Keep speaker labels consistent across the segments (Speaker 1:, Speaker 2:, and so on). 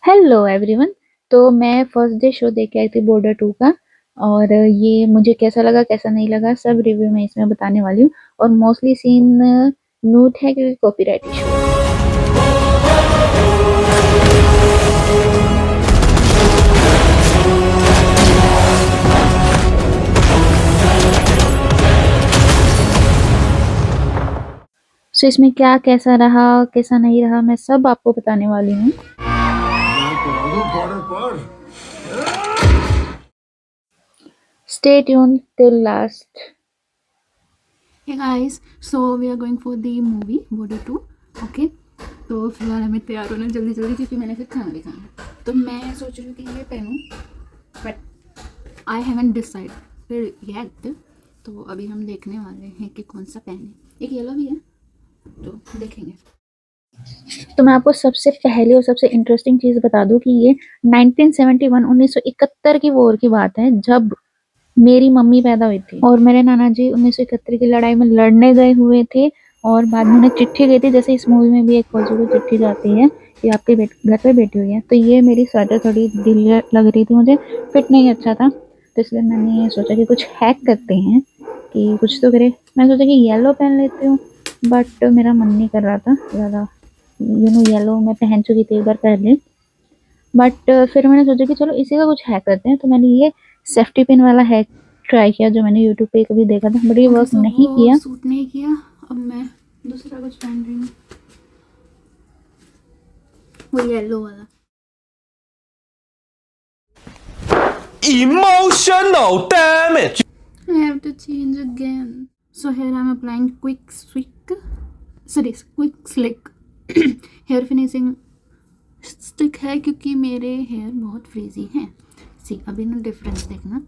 Speaker 1: Hello everyone. तो मैं first day show देख के आई थी बॉर्डर टू का। और ये मुझे कैसा लगा कैसा नहीं लगा सब रिव्यू में इसमें बताने वाली हूँ। और मोस्टली सीन म्यूट है क्योंकि कॉपीराइट इशू है। सो इसमें क्या कैसा रहा कैसा नहीं रहा मैं सब आपको बताने वाली हूँ। Stay tune till last.
Speaker 2: Hey guys, so we are going for the movie Border 2. Okay, तो फिलहाल हमें तैयार होना जल्दी जल्दी क्योंकि मैंने फिर खाना भी खाना है। तो मैं सोच रही हूँ कि ये पहनूँ, बट आई हैवंट डिसाइड फिर येट। तो अभी हम देखने वाले हैं कि कौन सा पहने। एक येलो भी है तो देखेंगे।
Speaker 1: तो मैं आपको सबसे पहले और सबसे इंटरेस्टिंग चीज बता दूं कि ये 1971 1971 की वॉर की बात है, जब मेरी मम्मी पैदा हुई थी और मेरे नाना जी 1971 की लड़ाई में लड़ने गए हुए थे। और बाद में उन्हें चिट्ठी गई थी, जैसे इस मूवी में भी एक फौजी को चिट्ठी जाती है कि आपके घर पे बेटी हुई है। तो ये मेरी स्वेटर थोड़ी ढीली लग रही थी, मुझे फिट नहीं अच्छा था, तो इसलिए मैंने सोचा कि कुछ हैक करते हैं कि कुछ तो करे। मैं सोचा कि येलो पहन लेती हूँ, बट मेरा मन नहीं कर रहा था ज़्यादा। येलो मैं पहन चुकी थी एक बार पहले, बट फिर मैंने सोचा कि चलो इसी का कुछ हैक करते हैं। तो मैंने ये सेफ्टी पिन वाला हैक ट्राई किया जो मैंने यूट्यूब पे कभी देखा था, बट ये
Speaker 2: ओके,
Speaker 1: वर्क
Speaker 2: सो
Speaker 1: नहीं
Speaker 2: वो
Speaker 1: किया।
Speaker 2: सूट नहीं किया। अब मैं दूसरा कुछ पहन रही हूँ, वो येलो वाला।
Speaker 3: Emotional damage.
Speaker 2: I have to change again. So here I'm applying quick slick hair finishing stick है क्योंकि मेरे हेयर बहुत फ्रीजी हैं। सी अभी ना डिफरेंस देखना।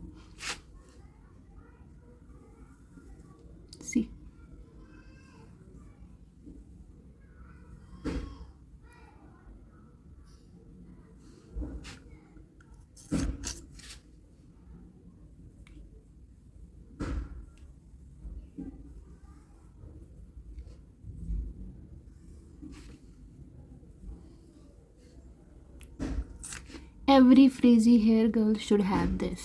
Speaker 2: सी every frizzy hair girl should have this.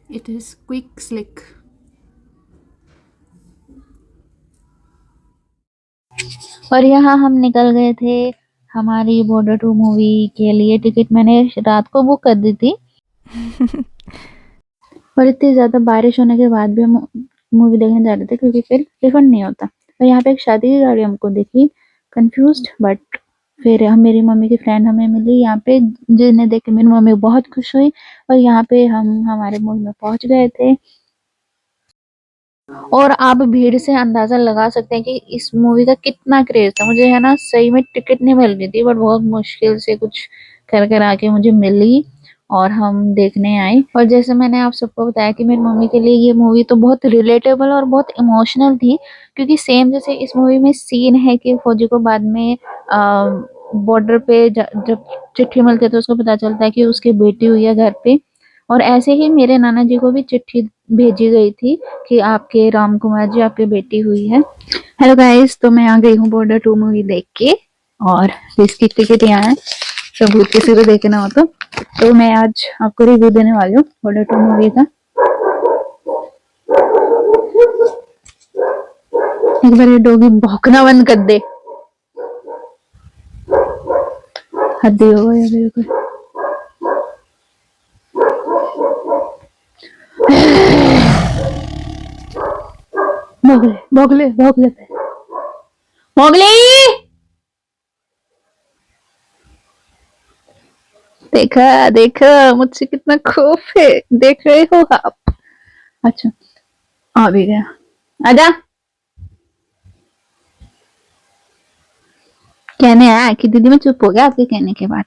Speaker 2: It is quick slick.
Speaker 1: और यहाँ हम निकल गए थे हमारी बॉर्डर टू मूवी के लिए। टिकट मैंने रात को बुक कर दी थी और इतनी ज़्यादा बारिश होने के बाद भी हम मूवी देखने जा रहे थे क्योंकि फिर रिफंड नहीं होता। और यहाँ पे एक शादी की गाड़ी हमको दिखी, कंफ्यूज्ड, बट फिर हम मेरी मम्मी की फ्रेंड हमें मिली यहाँ पे, जिन्हें देख के मेरी मम्मी बहुत खुश हुई। और यहाँ पे हम हमारे मूवी में पहुंच गए थे। और आप भीड़ से अंदाजा लगा सकते हैं कि इस मूवी का कितना क्रेज था। मुझे है ना सही में टिकट नहीं मिल रही थी, बट बहुत मुश्किल से कुछ कर कर आके मुझे मिली और हम देखने आए। और जैसे मैंने आप सबको बताया कि मेरी मम्मी के लिए ये मूवी तो बहुत रिलेटेबल और बहुत इमोशनल थी, क्योंकि सेम जैसे इस मूवी में सीन है कि फौजी को बाद में बॉर्डर पे जब चिट्ठी मिलती है तो उसको पता चलता है कि उसकी बेटी हुई है घर पे। और ऐसे ही मेरे नाना जी को भी चिट्ठी भेजी गई थी कि आपके राम कुमार जी आपकी बेटी हुई है। हेलो गाइस, तो मैं आ गई हूँ बॉर्डर टू मूवी देख के, और इसकी टिकट यहाँ है, सबूत किसी को देखना हो तो मैं आज आपको रिव्यू देने वाली हूँ बॉर्डर टू मूवी का। एक बार ये डॉगी भौंकना बंद कर दे, हद ही हो गया बिल्कुल। भोगले भोगले भोगले भोगले, देखा देखा मुझसे कितना खौफ है, देख रहे हो आप? अच्छा, आ भी गया, आजा। कहने आया कि दीदी मैं चुप हो गया आपके कहने के बाद।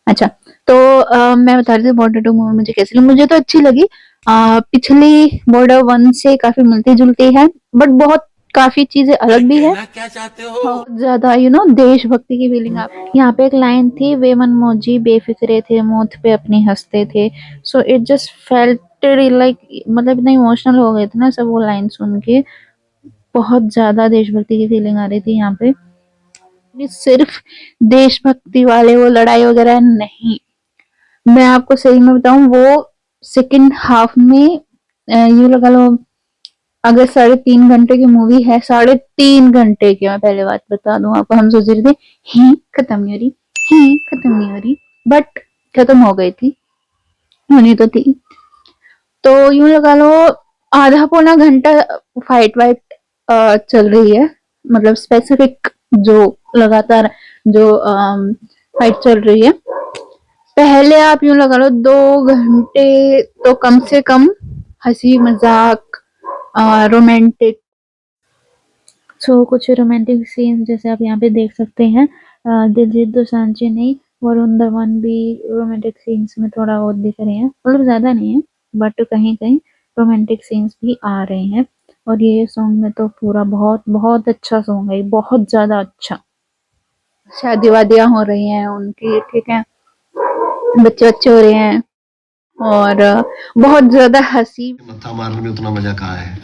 Speaker 1: अच्छा, तो मैं बता रही थी बॉर्डर टू मूवी मुझे कैसी लगी। मुझे तो अच्छी लगी। पिछली बॉर्डर वन से काफी मिलती जुलती है, बट बहुत काफी चीजें अलग भी है।
Speaker 3: क्या चाहते हो?
Speaker 1: बहुत ज्यादा देशभक्ति की फीलिंग आप यहाँ पे एक लाइन थी, वे मन मौजी बेफिक्रे थे मौत पे अपनी हंसते थे। So it just felt like, मतलब इतना इमोशनल हो गए थे ना सब वो लाइन सुन के। बहुत ज्यादा देशभक्ति की फीलिंग आ रही थी यहाँ पे। ये सिर्फ देशभक्ति वाले वो लड़ाई वगैरह नहीं। मैं आपको सही में बताऊं, वो सेकंड हाफ में यूं लगा लो, अगर 3.5 घंटे की मूवी है, 3.5 घंटे की, मैं पहले बात बता दूं आपको, हम सोच रहे थे ही खत्म नहीं हो रही, ही खत्म नहीं हो रही, बट खत्म हो गई थी, होनी तो थी। तो यूं लगा लो आधा पौना घंटा फाइट वाइट चल रही है, मतलब स्पेसिफिक जो लगातार जो फाइट चल रही है। पहले आप यूं लगा लो 2 घंटे तो कम से कम हंसी मजाक, रोमांटिक, कुछ रोमांटिक सीन जैसे आप यहाँ पे देख सकते हैं। दिलजीत दोसांझ नहीं, वरुण धवन भी रोमांटिक सीन्स में थोड़ा बहुत दिख रहे हैं, मतलब ज्यादा नहीं है, बट कहीं कहीं रोमांटिक सीन्स भी आ रहे हैं। और ये सॉन्ग में तो पूरा बहुत बहुत अच्छा सॉन्ग है, बहुत ज्यादा अच्छा। शादी वादियां हो रही हैं उनकी, ठीक है, बच्चे बच्चे हो रहे हैं, और बहुत ज्यादा हंसी।
Speaker 4: मत्था मारने में उतना मजा कहाँ है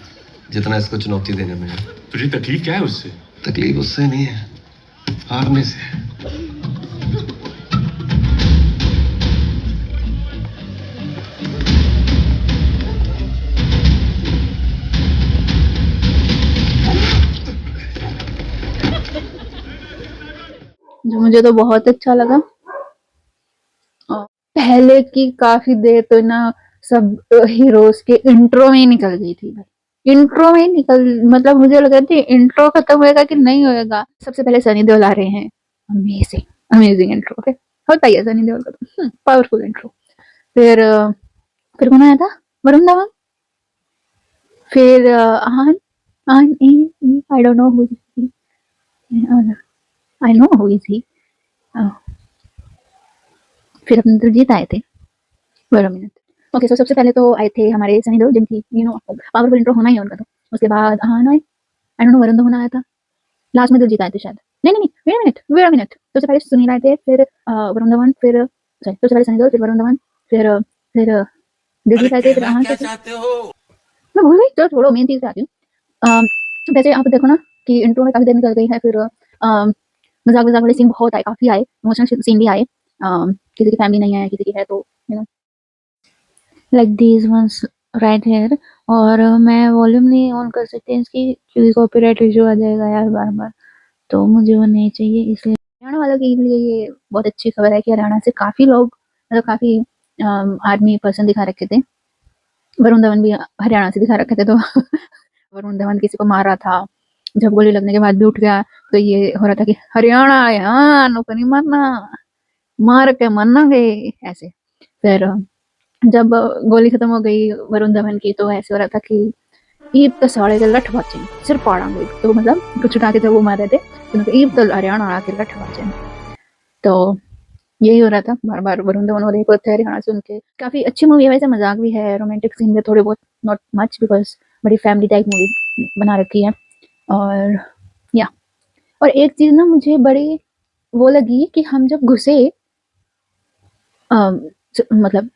Speaker 4: जितना इसको चुनौती देने में है। तुझे तकलीफ क्या है उससे? तकलीफ उससे नहीं है, हारने से।
Speaker 1: जो मुझे तो बहुत अच्छा लगा। पहले की काफी देर तो ना सब हीरोज के इंट्रो में ही निकल गई थी भाई, इंट्रो में ही निकल, मतलब मुझे लगा था इंट्रो खत्म होएगा कि नहीं होएगा। सबसे पहले सनी देओल आ रहे हैं, अमेजिंग अमेजिंग इंट्रो, ओके, होता ही है सनी देओल का तो पावरफुल इंट्रो। फिर फिर कौन आया था, वरुण धवन। फिर आन आन I don't know who is he, I know who is he. फिर अपने दिलजीत आए थे, वेट अ मिनट, ओके। सो सबसे पहले तो आए थे हमारे सनी देओल, जिनकी पावरफुल इंट्रो होना ही है उनका तो। उसके बाद I don't know Varun Dhawan आया था, लास्ट में दिलजीत आए थे शायद, नहीं नहीं नहीं, वेट अ मिनट, सबसे पहले सुनील आए थे, फिर वरुण धवन, फिर सबसे पहले सनी देओल, फिर वरुण धवन, फिर
Speaker 3: अरे
Speaker 1: दिलजीत आए थे, फिर
Speaker 3: कहना
Speaker 1: आहान
Speaker 3: क्या
Speaker 1: थे, फिर
Speaker 3: चाहते हो?
Speaker 1: मैं भूल गई, चलो छोड़ो, मेन चीज पे आती हूँ। वैसे आप देखो ना कि इंट्रो में काफी देर निकल गई है, फिर मजाक मजाक वाले सीन बहुत आए, काफी आए, इमोशनल सीन भी आए, किसी की फैमिली नहीं है, किसी की है, तो you know like these ones right here. और मैं वॉल्यूम नहीं ऑन कर सकती इसकी, क्योंकि कॉपीराइट इशू आ जाएगा यार बार बार, तो मुझे वो नहीं चाहिए, इसलिए। हरियाणा वालों के लिए ये बहुत अच्छी खबर है कि हरियाणा से काफी लोग, मतलब काफी आर्मी पर्सन दिखा रखे थे। वरुण धवन भी हरियाणा से दिखा रखे थे, तो वरुण धवन किसी को मार रहा था, जब गोली लगने के बाद भी उठ गया, तो ये हो रहा था कि हरियाणा है, हाँ नुको नहीं मारना, मार के मरना गए, ऐसे। फिर जब गोली खत्म हो गई वरुण धवन की, तो ऐसे हो रहा था कि ईब तो साले के लठ बचे सिर पाड़ांगे, तो मतलब कुछ उठा के जब वो मार रहे थे, तो ईब तो हरियाणा आके लठ बचे, तो यही हो रहा था बार बार। वरुण धवन और एक होते हैं हरियाणा से, उनके काफी अच्छी मूवी है, वैसे मजाक भी है, रोमांटिक सीन भी थोड़े बहुत, नॉट मच, बिकॉज बड़ी फैमिली टाइप मूवी बना रखी है। और या, और एक चीज ना मुझे बड़ी वो लगी कि हम जब घुसे, मतलब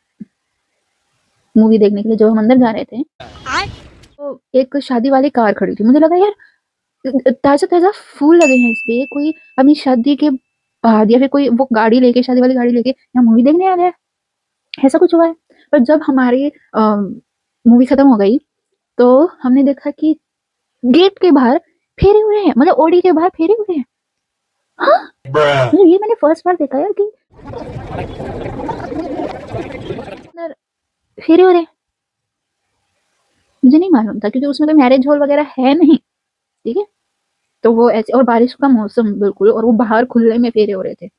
Speaker 1: मूवी देखने के लिए जब हम अंदर जा रहे थे, तो एक शादी वाली कार खड़ी थी, मुझे लगा यार ताजा ताजा फूल लगे हैं इस पे, कोई अपनी शादी के बाद या फिर कोई वो गाड़ी लेके, शादी वाली गाड़ी लेके यहाँ मूवी देखने आ रहा है, ऐसा कुछ हुआ है। पर जब हमारी मूवी खत्म हो गई, तो हमने देखा कि गेट के बाहर फेरे हुए हैं, मतलब ओडी के बाहर फेरे हुए हैं। हाँ, मतलब ये मैंने फर्स्ट बार देखा यार कि अंदर फेरे हो रहे हैं। मुझे नहीं मालूम था, क्योंकि उसमें तो मैरिज हॉल वगैरह है नहीं, ठीक है, तो वो ऐसे, और बारिश का मौसम बिल्कुल, और वो बाहर खुले में फेरे हो रहे थे।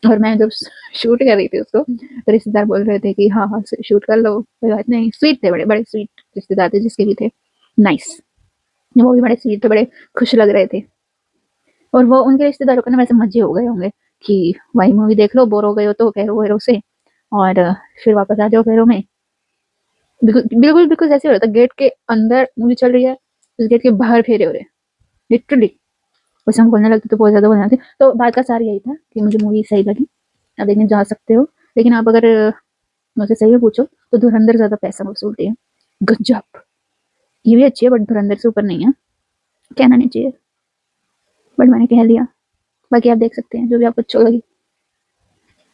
Speaker 1: और मैं जब शूट कर रही थी उसको, तो रिश्तेदार बोल रहे थे कि हाँ हाँ शूट कर लो, कोई बात नहीं। स्वीट थे, बड़े बड़े स्वीट रिश्तेदार थे जिसके भी थे, नाइस, वो भी बड़े स्वीट थे, बड़े खुश लग रहे थे। और वो उनके रिश्तेदारों को ना वैसे मजे हो गए होंगे कि वही मूवी देख लो, बोर हो गए हो तो फेरो वेरो से, और फिर वापस आ जाओ फेरो में। बिल्कुल बिल्कुल ऐसे हो रहा था, गेट के अंदर मूवी चल रही है, उस गेट के बाहर फेरे हो रहे, लिटरली। वैसे हम बोलने लगते तो बहुत ज्यादा बोलना थे। तो बात का सार यही था कि मुझे मूवी सही लगी, आप देखने जा सकते हो, लेकिन आप अगर मुझसे सही में पूछो तो धुरंधर ज्यादा पैसा वसूलती है, गजब। ये भी अच्छी है, बट धुरंधर से ऊपर नहीं है, कहना नहीं चाहिए। बट मैंने कह लिया। बाकी आप देख सकते हैं जो भी आपको अच्छी लगी।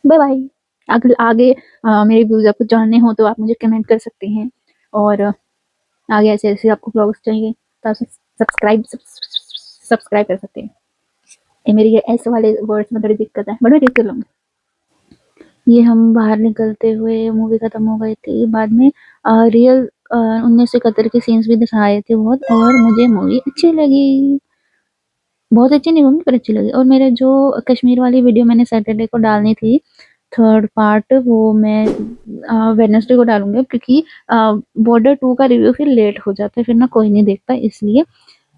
Speaker 1: Bye bye. आगे आगे मेरे व्यूज आपको जानने हो तो आप मुझे कमेंट कर सकते हैं, और आगे ऐसे ऐसे आपको ब्लॉग्स चाहिए तो आप सब्सक्राइब कर सकते हैं। ये मेरी ये ऐसे वाले वर्ड्स में थोड़ी दिक्कत है, बट मैं ठीक कर लूँगी। ये हम बाहर निकलते हुए मूवी खत्म हो गई थी। बाद में रियल 1971 के सीन्स भी दिखाए थे बहुत, और मुझे मूवी अच्छी लगी। बहुत अच्छी नहीं होंगी पर अच्छी लगी। और मेरे जो कश्मीर वाली वीडियो मैंने सैटरडे को डालनी थी, थर्ड पार्ट, वो मैं वेडनेसडे को डालूंगी, क्योंकि बॉर्डर 2 का रिव्यू फिर लेट हो जाता है, फिर ना कोई नहीं देखता, इसलिए।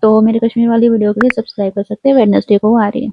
Speaker 1: तो मेरे कश्मीर वाली वीडियो के लिए सब्सक्राइब कर सकते हैं, वेडनेसडे को वो आ रही है।